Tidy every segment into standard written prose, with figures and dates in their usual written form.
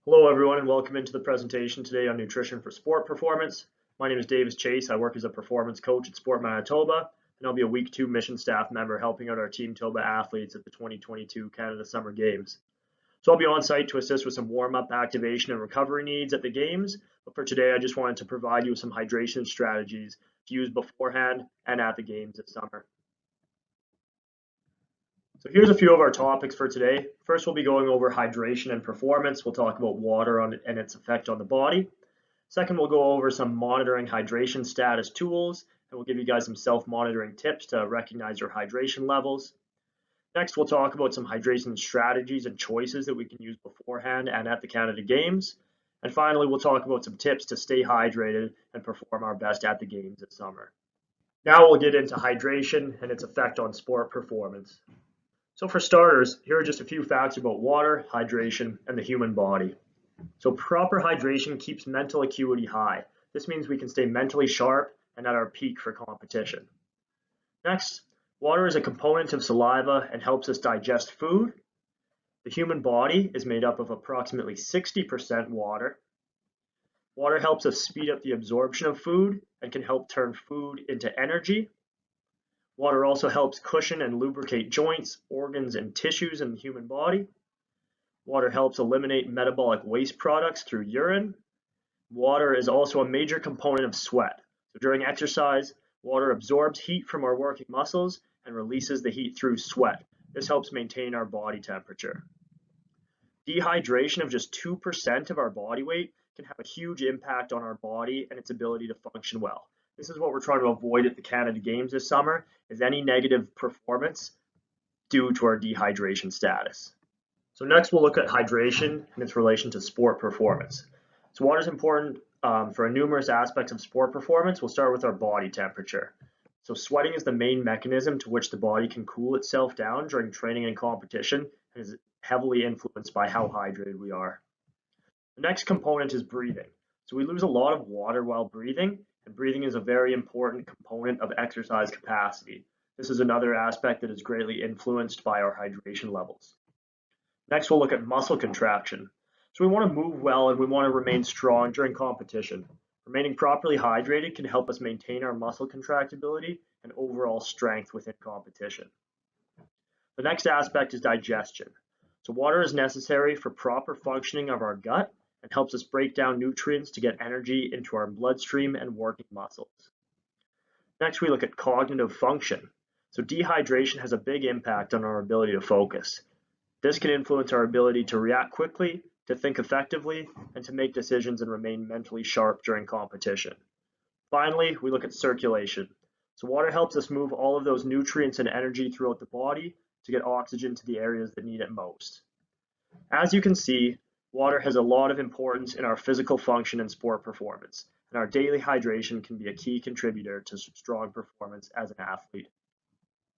Hello everyone and welcome into the presentation today on nutrition for sport performance. My name is Davis Chase. I work as a performance coach at Sport Manitoba and I'll be a week 2 mission staff member helping out our Team Toba athletes at the 2022 Canada Summer Games. So I'll be on site to assist with some warm-up, activation and recovery needs at the games, but for today I just wanted to provide you with some hydration strategies to use beforehand and at the games this summer. So here's a few of our topics for today. First, we'll be going over hydration and performance. We'll talk about water and its effect on the body. Second, we'll go over some monitoring hydration status tools, and we'll give you guys some self-monitoring tips to recognize your hydration levels. Next, we'll talk about some hydration strategies and choices that we can use beforehand and at the Canada Games. And finally, we'll talk about some tips to stay hydrated and perform our best at the games this summer. Now we'll get into hydration and its effect on sport performance. So for starters, here are just a few facts about water, hydration, and the human body. So proper hydration keeps mental acuity high. This means we can stay mentally sharp and at our peak for competition. Next, water is a component of saliva and helps us digest food. The human body is made up of approximately 60% water. Water helps us speed up the absorption of food and can help turn food into energy. Water also helps cushion and lubricate joints, organs, and tissues in the human body. Water helps eliminate metabolic waste products through urine. Water is also a major component of sweat. So during exercise, water absorbs heat from our working muscles and releases the heat through sweat. This helps maintain our body temperature. Dehydration of just 2% of our body weight can have a huge impact on our body and its ability to function well. This is what we're trying to avoid at the Canada Games this summer, is any negative performance due to our dehydration status. So next we'll look at hydration and its relation to sport performance. So water is important for numerous aspects of sport performance. We'll start with our body temperature. So sweating is the main mechanism to which the body can cool itself down during training and competition and is heavily influenced by how hydrated we are. The next component is breathing. So we lose a lot of water while breathing, and breathing is a very important component of exercise capacity. This is another aspect that is greatly influenced by our hydration levels. Next, we'll look at muscle contraction. So we want to move well and we want to remain strong during competition. Remaining properly hydrated can help us maintain our muscle contractibility and overall strength within competition. The next aspect is digestion. So water is necessary for proper functioning of our gut and helps us break down nutrients to get energy into our bloodstream and working muscles. Next, we look at cognitive function. So dehydration has a big impact on our ability to focus. This can influence our ability to react quickly, to think effectively, and to make decisions and remain mentally sharp during competition. Finally, we look at circulation. So water helps us move all of those nutrients and energy throughout the body to get oxygen to the areas that need it most. As you can see, water has a lot of importance in our physical function and sport performance, and our daily hydration can be a key contributor to strong performance as an athlete.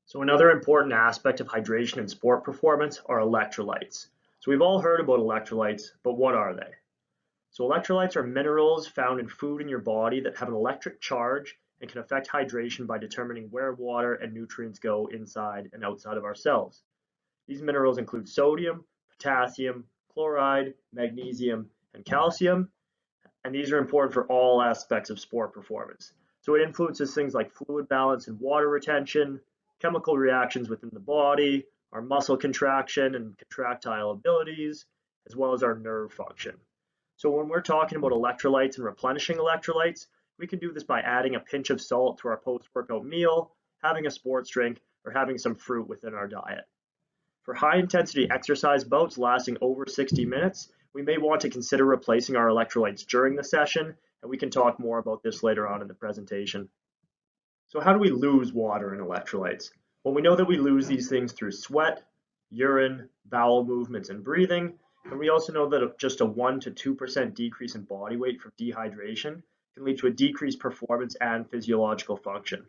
So another important aspect of hydration and sport performance are electrolytes. So we've all heard about electrolytes, but what are they? So electrolytes are minerals found in food in your body that have an electric charge and can affect hydration by determining where water and nutrients go inside and outside of our cells. These minerals include sodium, potassium, chloride, magnesium, and calcium, and these are important for all aspects of sport performance. So it influences things like fluid balance and water retention, chemical reactions within the body, our muscle contraction and contractile abilities, as well as our nerve function. So when we're talking about electrolytes and replenishing electrolytes, we can do this by adding a pinch of salt to our post-workout meal, having a sports drink, or having some fruit within our diet. For high-intensity exercise bouts lasting over 60 minutes, we may want to consider replacing our electrolytes during the session, and we can talk more about this later on in the presentation. So how do we lose water and electrolytes? Well, we know that we lose these things through sweat, urine, bowel movements, and breathing, and we also know that just a 1 to 2% decrease in body weight from dehydration can lead to a decreased performance and physiological function.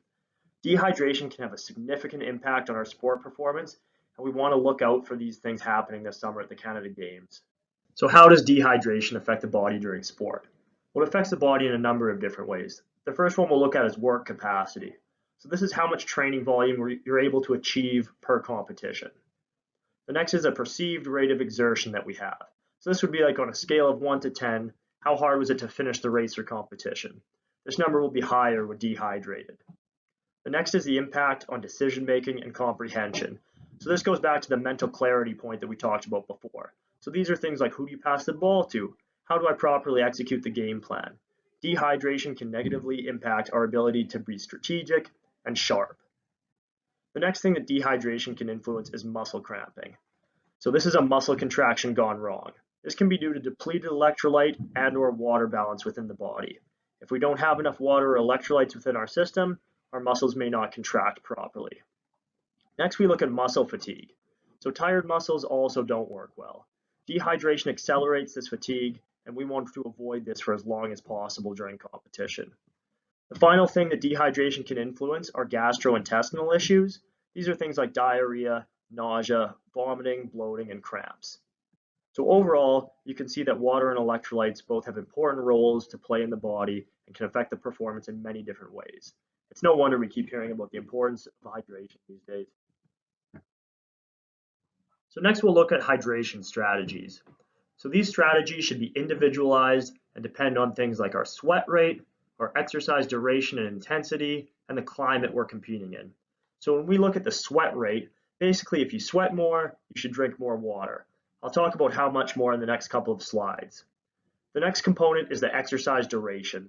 Dehydration can have a significant impact on our sport performance, and we want to look out for these things happening this summer at the Canada Games. So how does dehydration affect the body during sport? Well, it affects the body in a number of different ways. The first one we'll look at is work capacity. So this is how much training volume you're able to achieve per competition. The next is a perceived rate of exertion that we have. So this would be like on a scale of 1 to 10, how hard was it to finish the race or competition? This number will be higher with dehydrated. The next is the impact on decision making and comprehension. So this goes back to the mental clarity point that we talked about before. So these are things like, who do you pass the ball to? How do I properly execute the game plan? Dehydration can negatively impact our ability to be strategic and sharp. The next thing that dehydration can influence is muscle cramping. So this is a muscle contraction gone wrong. This can be due to depleted electrolyte and/or water balance within the body. If we don't have enough water or electrolytes within our system, our muscles may not contract properly. Next, we look at muscle fatigue. So tired muscles also don't work well. Dehydration accelerates this fatigue, and we want to avoid this for as long as possible during competition. The final thing that dehydration can influence are gastrointestinal issues. These are things like diarrhea, nausea, vomiting, bloating, and cramps. So overall, you can see that water and electrolytes both have important roles to play in the body and can affect the performance in many different ways. It's no wonder we keep hearing about the importance of hydration these days. So next we'll look at hydration strategies. So these strategies should be individualized and depend on things like our sweat rate, our exercise duration and intensity, and the climate we're competing in. So when we look at the sweat rate, basically if you sweat more, you should drink more water. I'll talk about how much more in the next couple of slides. The next component is the exercise duration.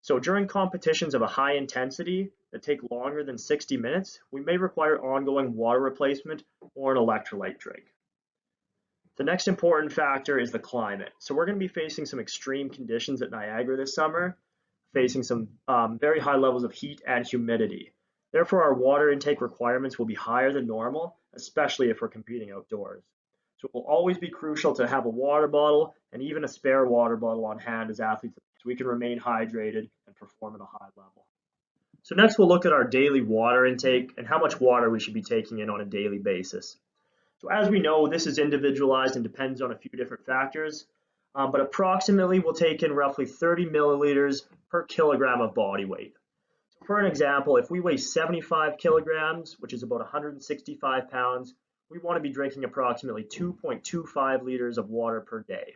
So during competitions of a high intensity that take longer than 60 minutes, we may require ongoing water replacement or an electrolyte drink. The next important factor is the climate. So we're going to be facing some extreme conditions at Niagara this summer, facing some very high levels of heat and humidity. Therefore, our water intake requirements will be higher than normal, especially if we're competing outdoors. So it will always be crucial to have a water bottle and even a spare water bottle on hand as athletes so we can remain hydrated and perform at a high level. So next we'll look at our daily water intake and how much water we should be taking in on a daily basis. So as we know, this is individualized and depends on a few different factors, but approximately we'll take in roughly 30 milliliters per kilogram of body weight. So for an example, if we weigh 75 kilograms, which is about 165 pounds, we want to be drinking approximately 2.25 liters of water per day.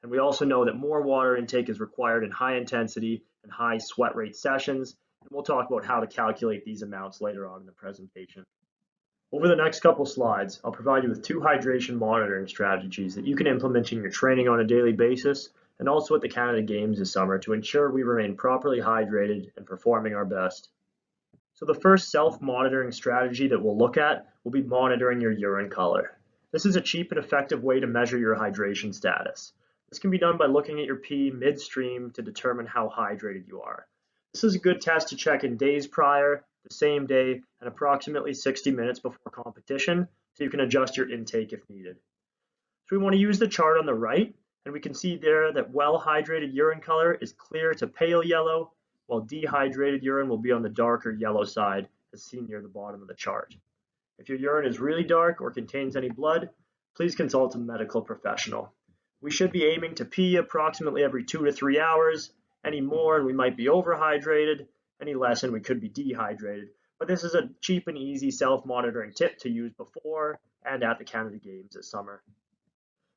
And we also know that more water intake is required in high intensity and high sweat rate sessions, and we'll talk about how to calculate these amounts later on in the presentation. Over the next couple slides, I'll provide you with 2 hydration monitoring strategies that you can implement in your training on a daily basis and also at the Canada Games this summer to ensure we remain properly hydrated and performing our best. So the first self-monitoring strategy that we'll look at will be monitoring your urine color. This is a cheap and effective way to measure your hydration status. This can be done by looking at your pee midstream to determine how hydrated you are. This is a good test to check in days prior, the same day, and approximately 60 minutes before competition, so you can adjust your intake if needed. So we want to use the chart on the right, and we can see there that well-hydrated urine color is clear to pale yellow, while dehydrated urine will be on the darker yellow side, as seen near the bottom of the chart. If your urine is really dark or contains any blood, please consult a medical professional. We should be aiming to pee approximately every 2 to 3 hours. Any more and we might be overhydrated, any less and we could be dehydrated. But this is a cheap and easy self-monitoring tip to use before and at the Canada Games this summer.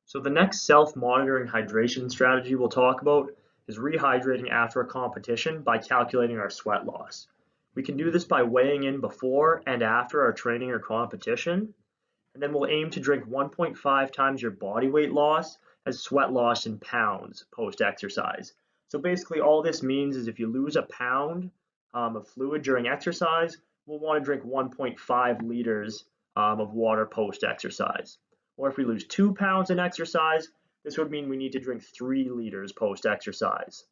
So the next self-monitoring hydration strategy we'll talk about is rehydrating after a competition by calculating our sweat loss. We can do this by weighing in before and after our training or competition, and then we'll aim to drink 1.5 times your body weight loss as sweat loss in pounds post-exercise. So basically all this means is if you lose a pound of fluid during exercise, we'll want to drink 1.5 liters of water post-exercise. Or if we lose 2 pounds in exercise, this would mean we need to drink 3 liters post-exercise.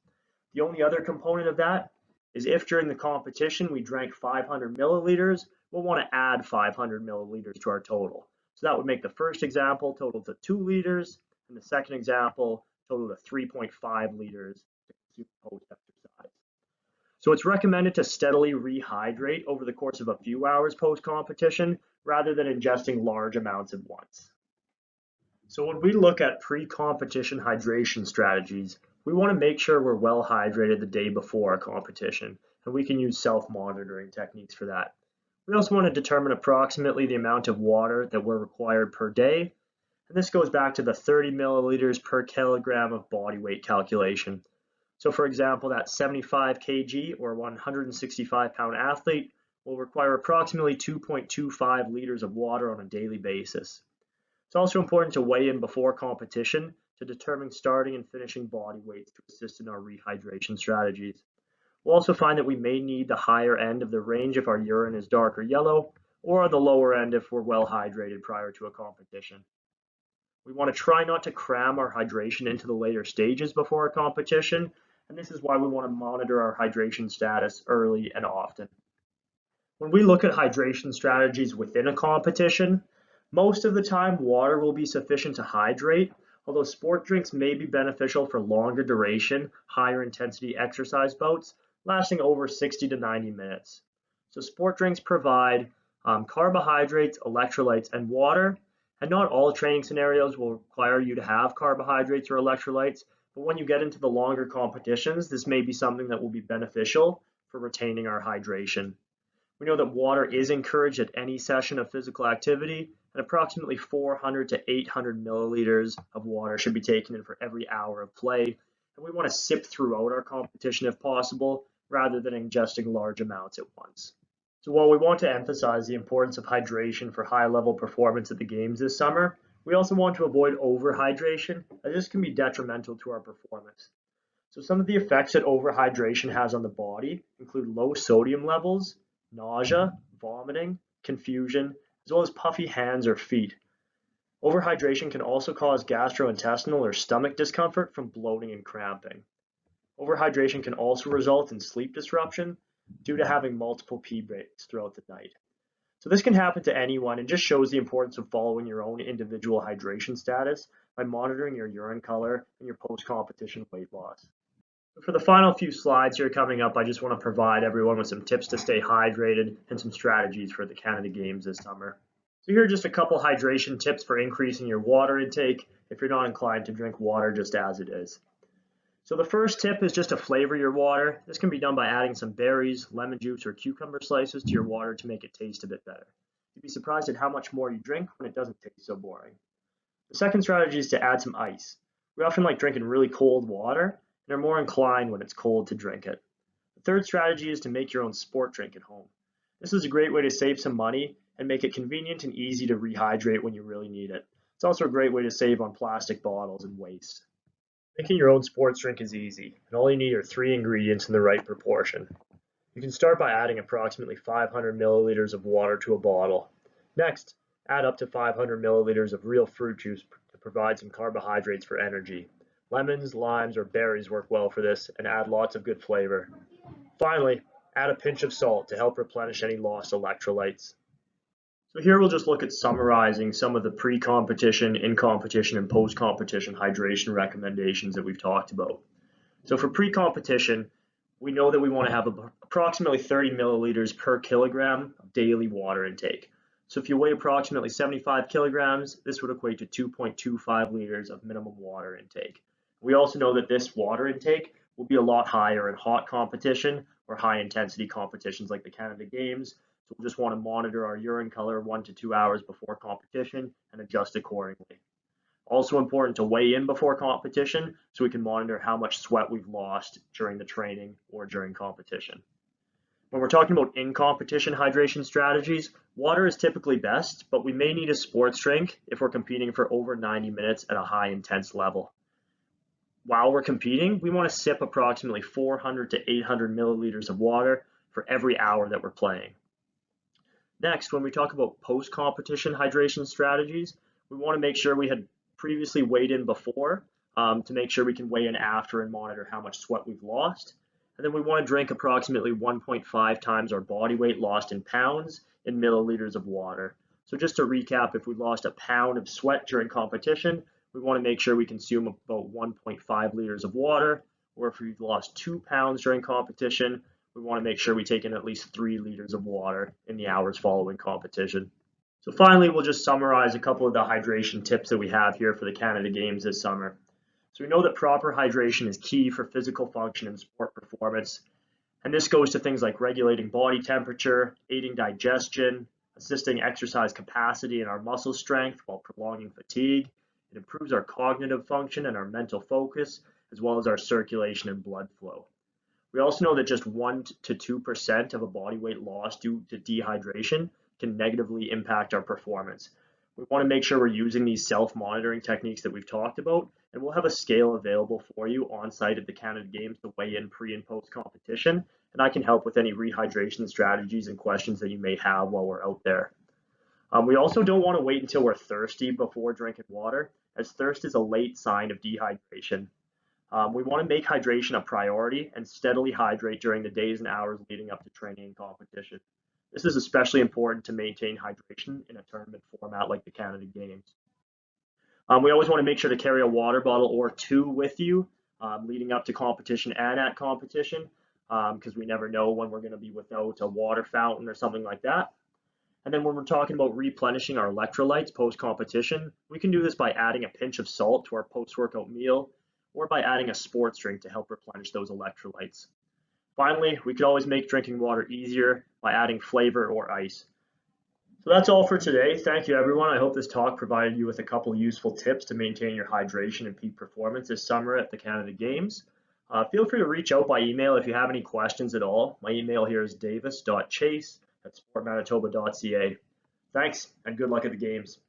The only other component of that is if during the competition we drank 500 milliliters, we'll want to add 500 milliliters to our total. So that would make the first example total to 2 liters, and the second example total to 3.5 liters to consume post-exercise. So it's recommended to steadily rehydrate over the course of a few hours post-competition rather than ingesting large amounts at once. So when we look at pre-competition hydration strategies, we want to make sure we're well hydrated the day before a competition, and we can use self-monitoring techniques for that. We also want to determine approximately the amount of water that we're required per day, And this goes back to the 30 milliliters per kilogram of body weight calculation. So for example, that 75 kg or 165-pound athlete will require approximately 2.25 liters of water on a daily basis. It's also important to weigh in before competition to determine starting and finishing body weights to assist in our rehydration strategies. We'll also find that we may need the higher end of the range if our urine is dark or yellow, or on the lower end if we're well hydrated prior to a competition. We want to try not to cram our hydration into the later stages before a competition, and this is why we want to monitor our hydration status early and often. When we look at hydration strategies within a competition, most of the time water will be sufficient to hydrate, although sport drinks may be beneficial for longer duration, higher intensity exercise bouts, lasting over 60 to 90 minutes. So sport drinks provide carbohydrates, electrolytes, and water, and not all training scenarios will require you to have carbohydrates or electrolytes, but when you get into the longer competitions, this may be something that will be beneficial for retaining our hydration. We know that water is encouraged at any session of physical activity, and approximately 400 to 800 milliliters of water should be taken in for every hour of play. And we want to sip throughout our competition if possible, rather than ingesting large amounts at once. So while we want to emphasize the importance of hydration for high-level performance at the games this summer, we also want to avoid overhydration, as this can be detrimental to our performance. So some of the effects that overhydration has on the body include low sodium levels, nausea, vomiting, confusion, as well as puffy hands or feet. Overhydration can also cause gastrointestinal or stomach discomfort from bloating and cramping. Overhydration can also result in sleep disruption due to having multiple pee breaks throughout the night. So this can happen to anyone and just shows the importance of following your own individual hydration status by monitoring your urine color and your post-competition weight loss. For the final few slides here coming up, I just want to provide everyone with some tips to stay hydrated and some strategies for the Canada Games this summer. So here are just a couple hydration tips for increasing your water intake if you're not inclined to drink water just as it is. So the first tip is just to flavor your water. This can be done by adding some berries, lemon juice, or cucumber slices to your water to make it taste a bit better. You'd be surprised at how much more you drink when it doesn't taste so boring. The second strategy is to add some ice. We often like drinking really cold water and are more inclined when it's cold to drink it. The third strategy is to make your own sport drink at home. This is a great way to save some money and make it convenient and easy to rehydrate when you really need it. It's also a great way to save on plastic bottles and waste. Making your own sports drink is easy, and all you need are 3 ingredients in the right proportion. You can start by adding approximately 500 milliliters of water to a bottle. Next, add up to 500 milliliters of real fruit juice to provide some carbohydrates for energy. Lemons, limes, or berries work well for this and add lots of good flavor. Finally, add a pinch of salt to help replenish any lost electrolytes. So here we'll just look at summarizing some of the pre-competition, in-competition, and post-competition hydration recommendations that we've talked about. So for pre-competition, we know that we want to have approximately 30 milliliters per kilogram of daily water intake. So if you weigh approximately 75 kilograms, this would equate to 2.25 liters of minimum water intake. We also know that this water intake will be a lot higher in hot competition or high intensity competitions like the Canada Games. So we'll just want to monitor our urine color 1 to 2 hours before competition and adjust accordingly. Also important to weigh in before competition so we can monitor how much sweat we've lost during the training or during competition. When we're talking about in-competition hydration strategies, water is typically best, but we may need a sports drink if we're competing for over 90 minutes at a high intense level. While we're competing, we want to sip approximately 400 to 800 milliliters of water for every hour that we're playing. Next, when we talk about post-competition hydration strategies, we want to make sure we had previously weighed in before to make sure we can weigh in after and monitor how much sweat we've lost. And then we want to drink approximately 1.5 times our body weight lost in pounds in milliliters of water. So just to recap, if we lost a pound of sweat during competition, we want to make sure we consume about 1.5 liters of water, or if we've lost 2 pounds during competition, we want to make sure we take in at least 3 liters of water in the hours following competition. So finally, we'll just summarize a couple of the hydration tips that we have here for the Canada Games this summer. So we know that proper hydration is key for physical function and sport performance, and this goes to things like regulating body temperature, aiding digestion, assisting exercise capacity and our muscle strength while prolonging fatigue, It improves our cognitive function and our mental focus, as well as our circulation and blood flow. We also know that just 1 to 2% of a body weight loss due to dehydration can negatively impact our performance. We want to make sure we're using these self-monitoring techniques that we've talked about, and we'll have a scale available for you on site at the Canada Games to weigh in pre and post competition, and I can help with any rehydration strategies and questions that you may have while we're out there. We also don't want to wait until we're thirsty before drinking water, as thirst is a late sign of dehydration. We want to make hydration a priority and steadily hydrate during the days and hours leading up to training and competition. This is especially important to maintain hydration in a tournament format like the Canada Games. We always want to make sure to carry a water bottle or two with you leading up to competition and at competition, because we never know when we're going to be without a water fountain or something like that. And then when we're talking about replenishing our electrolytes post-competition, we can do this by adding a pinch of salt to our post-workout meal or by adding a sports drink to help replenish those electrolytes. Finally, we could always make drinking water easier by adding flavor or ice. So that's all for today. Thank you, everyone. I hope this talk provided you with a couple useful tips to maintain your hydration and peak performance this summer at the Canada Games. Feel free to reach out by email if you have any questions at all. My email here is davis.chase@sportmanitoba.ca. Thanks, and good luck at the Games.